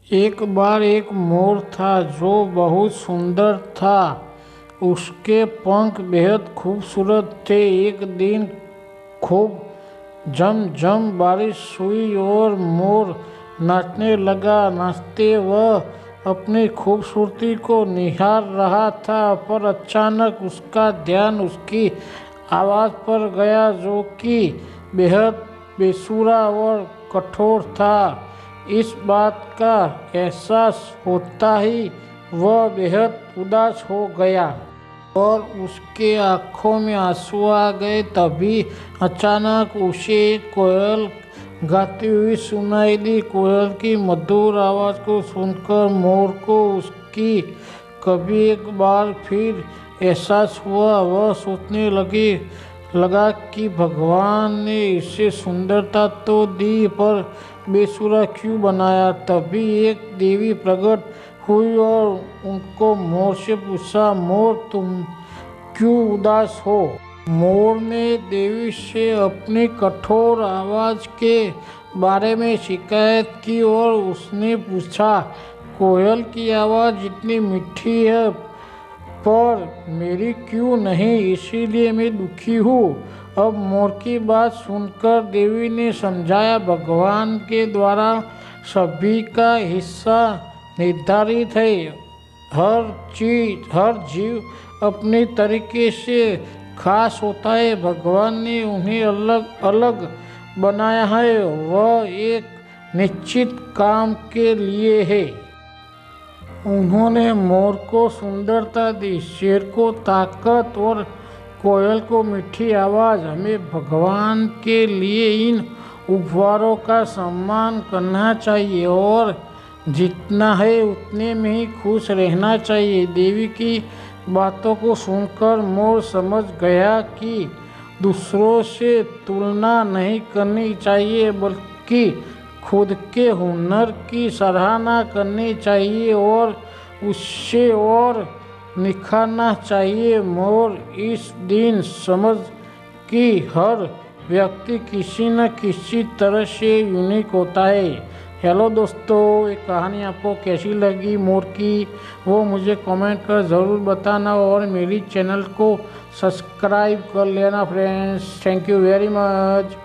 एक बार एक मोर था जो बहुत सुंदर था। उसके पंख बेहद खूबसूरत थे। एक दिन खूब झमझम बारिश हुई और मोर नाचने लगा। नाचते वह अपनी खूबसूरती को निहार रहा था, पर अचानक उसका ध्यान उसकी आवाज़ पर गया, जो कि बेहद बेसुरा और कठोर था। इस बात का एहसास होता ही वह बेहद उदास हो गया और उसके आंखों में आंसू आ गए। तभी अचानक उसे एक कोयल गाती हुई सुनाई दी। कोयल की मधुर आवाज़ को सुनकर मोर को उसकी कभी एक बार फिर एहसास हुआ। वह सोचने लगा कि भगवान ने इसे सुंदरता तो दी, पर बेसुरा क्यों बनाया। तभी एक देवी प्रकट हुई और उनको मोर से पूछा, मोर तुम क्यों उदास हो। मोर ने देवी से अपनी कठोर आवाज़ के बारे में शिकायत की और उसने पूछा, कोयल की आवाज़ इतनी मीठी है, पर मेरी क्यों नहीं, इसीलिए मैं दुखी हूँ। अब मोर की बात सुनकर देवी ने समझाया, भगवान के द्वारा सभी का हिस्सा निर्धारित है। हर जीव अपने तरीके से खास होता है। भगवान ने उन्हें अलग अलग बनाया है, वह एक निश्चित काम के लिए है। उन्होंने मोर को सुंदरता दी, शेर को ताकत और कोयल को मीठी आवाज़। हमें भगवान के लिए इन उपहारों का सम्मान करना चाहिए और जितना है उतने में ही खुश रहना चाहिए। देवी की बातों को सुनकर मोर समझ गया कि दूसरों से तुलना नहीं करनी चाहिए, बल्कि खुद के हुनर की सराहना करनी चाहिए और उससे और निखारना चाहिए। मोर इस दिन समझ कि हर व्यक्ति किसी न किसी तरह से यूनिक होता है। हेलो दोस्तों, ये कहानी आपको कैसी लगी मोर की, वो मुझे कमेंट कर ज़रूर बताना और मेरी चैनल को सब्सक्राइब कर लेना friends. Thank you very much.